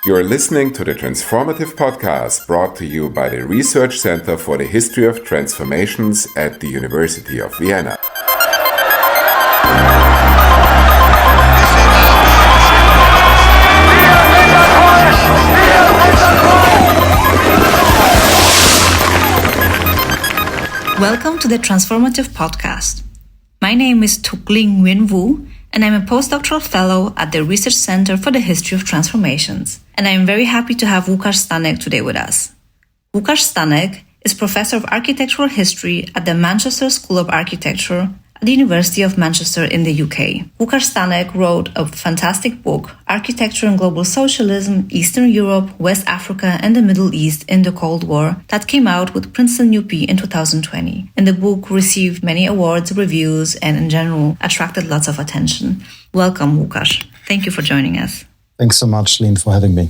You're listening to the Transformative Podcast brought to you by the Research Center for the History of Transformations at the University of Vienna. Welcome to the Transformative Podcast. My name is Thuc Linh Nguyen Vu, and I'm a postdoctoral fellow at the Research Center for the History of Transformations. And I am very happy to have Łukasz Stanek today with us. Łukasz Stanek is Professor of Architectural History at the Manchester School of Architecture at the University of Manchester in the UK. Łukasz Stanek wrote a fantastic book, Architecture and Global Socialism, Eastern Europe, West Africa and the Middle East in the Cold War, that came out with Princeton UP in 2020. And the book received many awards, reviews, and in general attracted lots of attention. Welcome, Łukasz. Thank you for joining us. Thanks so much, Lynn, for having me.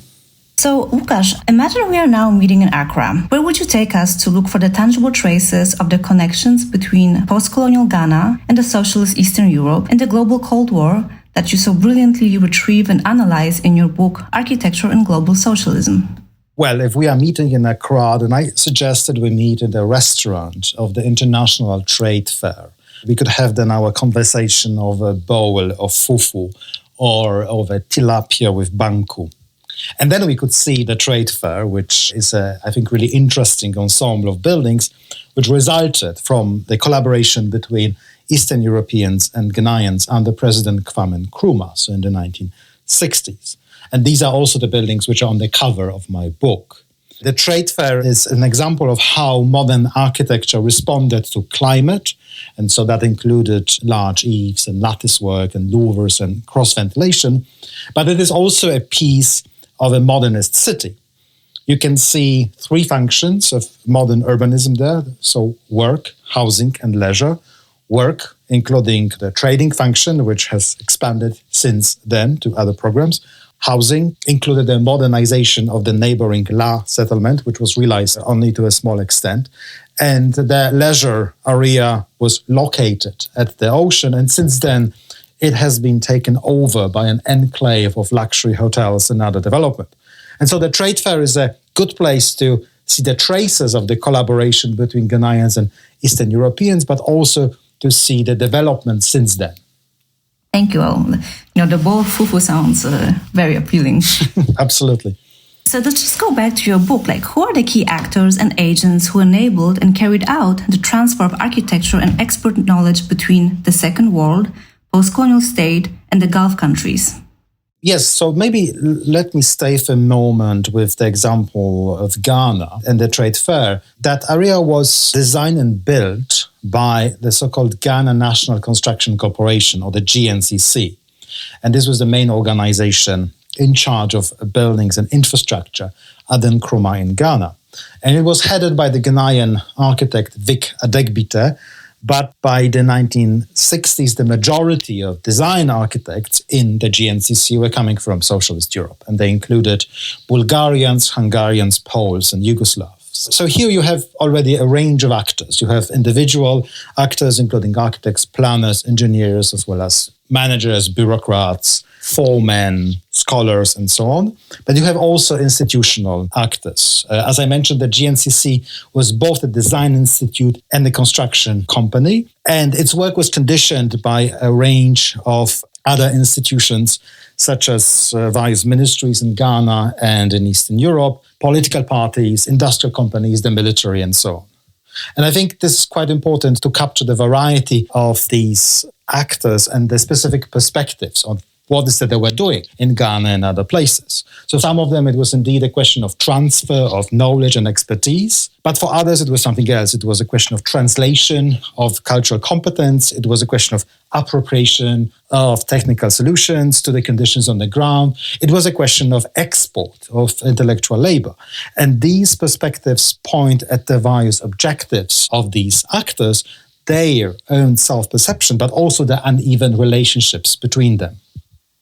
So, Łukasz, imagine we are now meeting in Accra. Where would you take us to look for the tangible traces of the connections between post-colonial Ghana and the socialist Eastern Europe and the global Cold War that you so brilliantly retrieve and analyze in your book, Architecture and Global Socialism? Well, if we are meeting in Accra, then I suggested we meet in the restaurant of the International Trade Fair. We could have then our conversation over a bowl of fufu or over tilapia with banku. And then we could see the trade fair, which is I think, really interesting ensemble of buildings, which resulted from the collaboration between Eastern Europeans and Ghanaians under President Kwame Nkrumah, so in the 1960s. And these are also the buildings which are on the cover of my book. The trade fair is an example of how modern architecture responded to climate. And so that included large eaves and lattice work and louvers and cross ventilation. But it is also a piece of a modernist city. You can see three functions of modern urbanism there. So work, housing, and leisure. Work, including the trading function, which has expanded since then to other programs. Housing included the modernization of the neighboring La settlement, which was realized only to a small extent. And the leisure area was located at the ocean. And since then, it has been taken over by an enclave of luxury hotels and other development. And so the trade fair is a good place to see the traces of the collaboration between Ghanaians and Eastern Europeans, but also to see the development since then. Thank you all. The bowl of fufu sounds very appealing. Absolutely. So let's just go back to your book. Who are the key actors and agents who enabled and carried out the transfer of architecture and expert knowledge between the Second World, post-colonial state, and the Gulf countries? Yes, so maybe let me stay for a moment with the example of Ghana and the trade fair. That area was designed and built by the so-called Ghana National Construction Corporation, or the GNCC. And this was the main organization in charge of buildings and infrastructure at Nkrumah in Ghana. And it was headed by the Ghanaian architect Vic Adegbite. But by the 1960s, the majority of design architects in the GNCC were coming from socialist Europe. And they included Bulgarians, Hungarians, Poles, and Yugoslavs. So here you have already a range of actors. You have individual actors, including architects, planners, engineers, as well as managers, bureaucrats, foremen, scholars, and so on. But you have also institutional actors. As I mentioned, the GNCC was both a design institute and a construction company. And its work was conditioned by a range of other institutions, such as various ministries in Ghana and in Eastern Europe, political parties, industrial companies, the military, and so on. And I think this is quite important to capture the variety of these actors and the specific perspectives on what is that they were doing in Ghana and other places. So some of them, it was indeed a question of transfer of knowledge and expertise. But for others, it was something else. It was a question of translation of cultural competence. It was a question of appropriation of technical solutions to the conditions on the ground. It was a question of export of intellectual labor. And these perspectives point at the various objectives of these actors, their own self-perception, but also the uneven relationships between them.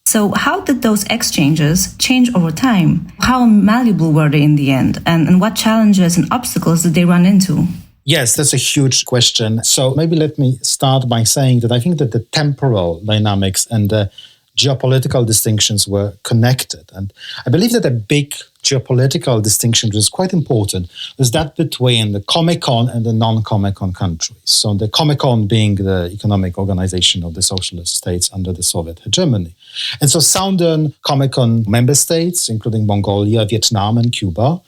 So how did those exchanges change over time? How malleable were they in the end? And what challenges and obstacles did they run into? Yes, that's a huge question. So maybe let me start by saying that I think that the temporal dynamics and the geopolitical distinctions were connected. And I believe that a big geopolitical distinction, which is quite important, is that between the Comecon and the non-Comecon countries. So the Comecon being the economic organization of the socialist states under the Soviet hegemony. And so southern Comecon member states, including Mongolia, Vietnam, and Cuba,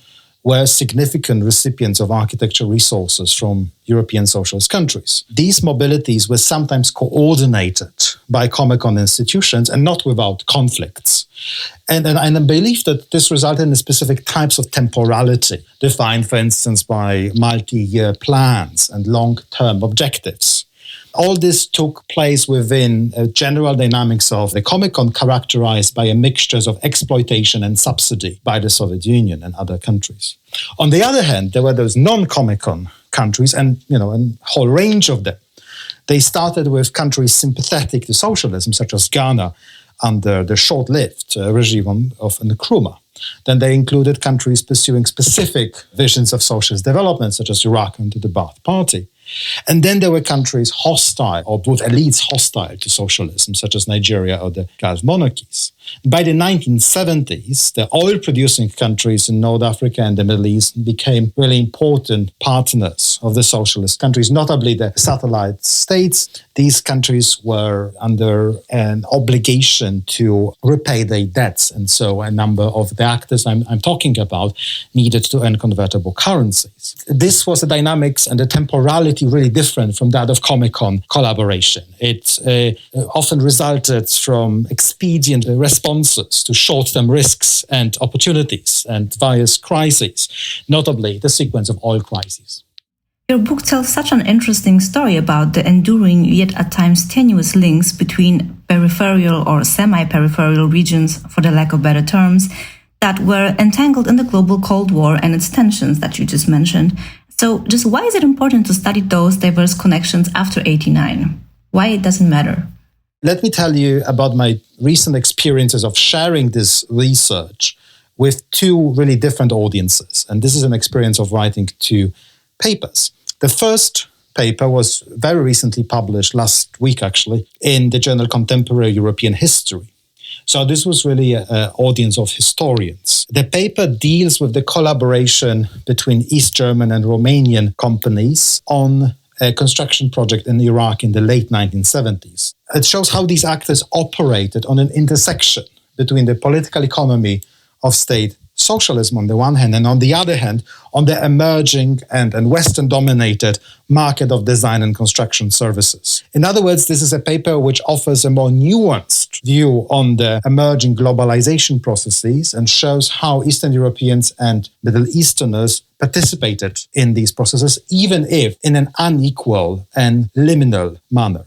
were significant recipients of architectural resources from European socialist countries. These mobilities were sometimes coordinated by Comecon institutions and not without conflicts. And I believe that this resulted in specific types of temporality, defined, for instance, by multi-year plans and long-term objectives. All this took place within a general dynamics of the Comecon, characterized by a mixture of exploitation and subsidy by the Soviet Union and other countries. On the other hand, there were those non-Comecon countries, and a whole range of them. They started with countries sympathetic to socialism, such as Ghana, under the short-lived regime of Nkrumah. Then they included countries pursuing specific visions of socialist development, such as Iraq under the Ba'ath Party. And then there were countries hostile, or with elites hostile to socialism, such as Nigeria or the Gulf monarchies. By the 1970s, the oil-producing countries in North Africa and the Middle East became really important partners of the socialist countries, notably the satellite states. These countries were under an obligation to repay their debts, and so a number of the actors I'm talking about needed to earn convertible currencies. This was the dynamics and the temporality really different from that of Comecon collaboration. It often resulted from expedient responses to short-term risks and opportunities and various crises, notably the sequence of oil crises. Your book tells such an interesting story about the enduring yet at times tenuous links between peripheral or semi-peripheral regions, for the lack of better terms, that were entangled in the global Cold War and its tensions that you just mentioned. So just why is it important to study those diverse connections after 89? Why it doesn't matter? Let me tell you about my recent experiences of sharing this research with two really different audiences. And this is an experience of writing two papers. The first paper was very recently published, last week actually, in the journal Contemporary European History. So this was really an audience of historians. The paper deals with the collaboration between East German and Romanian companies on a construction project in Iraq in the late 1970s. It shows how these actors operated on an intersection between the political economy of state socialism on the one hand, and on the other hand, on the emerging and Western-dominated market of design and construction services. In other words, this is a paper which offers a more nuanced view on the emerging globalization processes and shows how Eastern Europeans and Middle Easterners participated in these processes, even if in an unequal and liminal manner.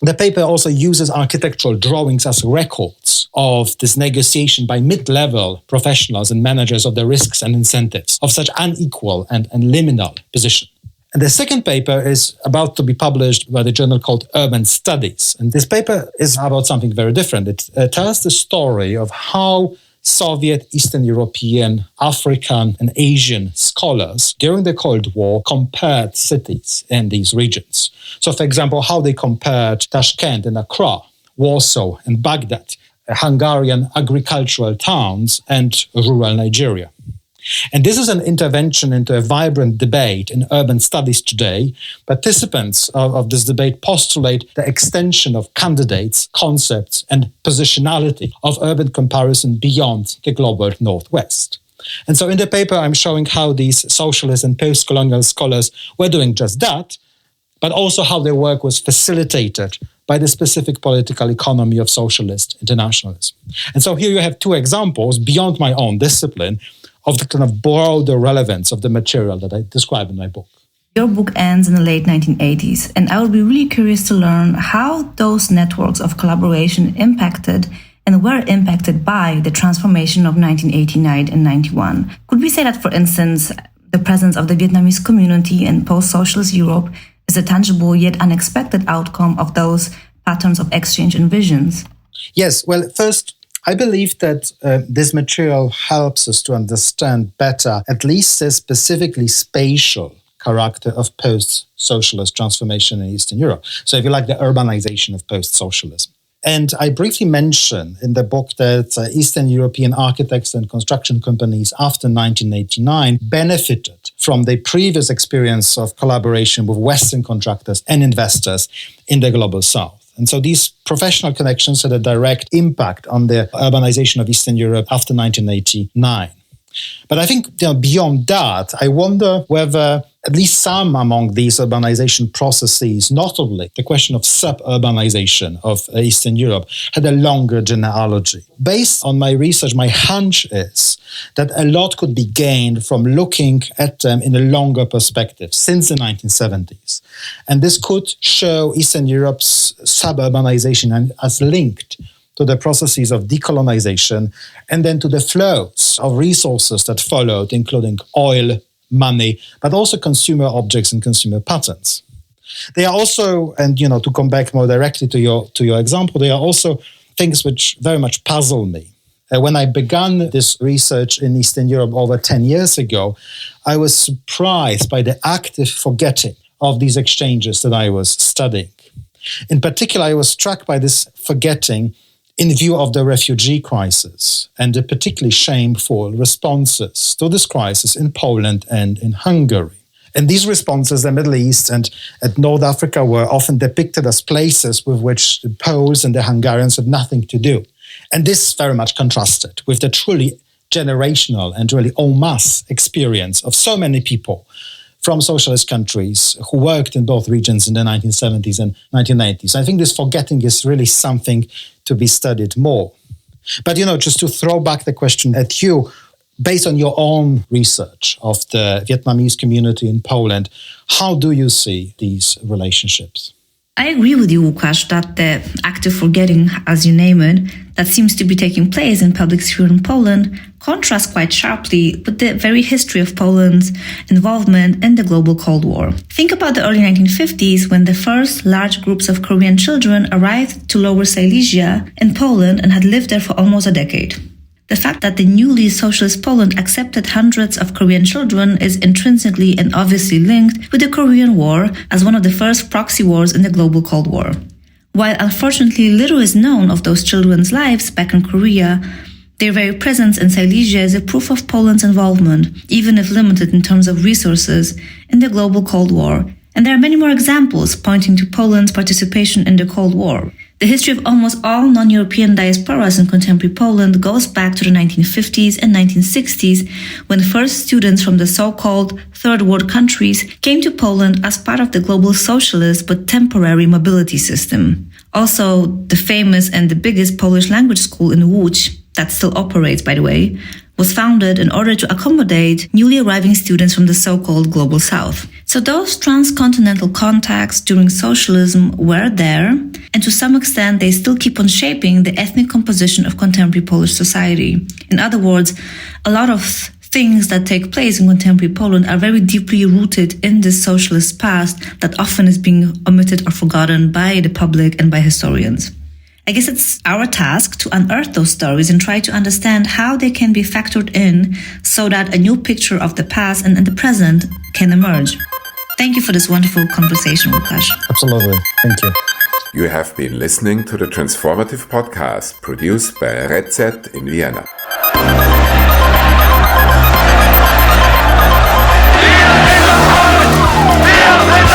The paper also uses architectural drawings as records of this negotiation by mid-level professionals and managers of the risks and incentives of such unequal and liminal position. And the second paper is about to be published by the journal called Urban Studies. And this paper is about something very different. It tells the story of how Soviet, Eastern European, African, and Asian scholars during the Cold War compared cities in these regions. So, for example, how they compared Tashkent and Accra, Warsaw and Baghdad, Hungarian agricultural towns, and rural Nigeria. And this is an intervention into a vibrant debate in urban studies today. Participants of this debate postulate the extension of candidates, concepts, and positionality of urban comparison beyond the global Northwest. And so in the paper, I'm showing how these socialist and post-colonial scholars were doing just that, but also how their work was facilitated by the specific political economy of socialist internationalism. And so here you have two examples beyond my own discipline of the kind of broader relevance of the material that I describe in my book. Your book ends in the late 1980s, and I would be really curious to learn how those networks of collaboration impacted and were impacted by the transformation of 1989 and 91. Could we say that, for instance, the presence of the Vietnamese community in post-socialist Europe is a tangible yet unexpected outcome of those patterns of exchange and visions? Yes, well, first, I believe that this material helps us to understand better at least the specifically spatial character of post-socialist transformation in Eastern Europe. So if you like, the urbanization of post-socialism. And I briefly mention in the book that Eastern European architects and construction companies after 1989 benefited from the previous experience of collaboration with Western contractors and investors in the Global South. And so these professional connections had a direct impact on the urbanization of Eastern Europe after 1989. But I think beyond that, I wonder whether at least some among these urbanization processes, notably the question of suburbanization of Eastern Europe, had a longer genealogy. Based on my research, my hunch is that a lot could be gained from looking at them in a longer perspective since the 1970s. And this could show Eastern Europe's suburbanization as linked to the processes of decolonization and then to the flows of resources that followed, including oil, money, but also consumer objects and consumer patterns. They are also, and to come back more directly to your example, they are also things which very much puzzle me. When I began this research in Eastern Europe over 10 years ago, I was surprised by the active forgetting of these exchanges that I was studying. In particular, I was struck by this forgetting in view of the refugee crisis and the particularly shameful responses to this crisis in Poland and in Hungary. And these responses, the Middle East and North Africa, were often depicted as places with which the Poles and the Hungarians had nothing to do. And this very much contrasted with the truly generational and really en masse experience of so many people from socialist countries who worked in both regions in the 1970s and 1980s. I think this forgetting is really something to be studied more. But, just to throw back the question at you, based on your own research of the Vietnamese community in Poland, how do you see these relationships? I agree with you, Łukasz, that the active forgetting, as you name it, that seems to be taking place in public sphere in Poland contrasts quite sharply with the very history of Poland's involvement in the global Cold War. Think about the early 1950s when the first large groups of Korean children arrived to Lower Silesia in Poland and had lived there for almost a decade. The fact that the newly socialist Poland accepted hundreds of Korean children is intrinsically and obviously linked with the Korean War as one of the first proxy wars in the global Cold War. While unfortunately little is known of those children's lives back in Korea, their very presence in Silesia is a proof of Poland's involvement, even if limited in terms of resources, in the global Cold War. And there are many more examples pointing to Poland's participation in the Cold War. The history of almost all non-European diasporas in contemporary Poland goes back to the 1950s and 1960s, when first students from the so-called Third World countries came to Poland as part of the global socialist but temporary mobility system. Also, the famous and the biggest Polish language school in Łódź, that still operates, by the way, was founded in order to accommodate newly arriving students from the so-called Global South. So those transcontinental contacts during socialism were there, and to some extent they still keep on shaping the ethnic composition of contemporary Polish society. In other words, a lot of things that take place in contemporary Poland are very deeply rooted in this socialist past that often is being omitted or forgotten by the public and by historians. I guess it's our task to unearth those stories and try to understand how they can be factored in so that a new picture of the past and the present can emerge. Thank you for this wonderful conversation, Łukasz. Absolutely. Thank you. You have been listening to the Transformative Podcast produced by RECET in Vienna. Wir sind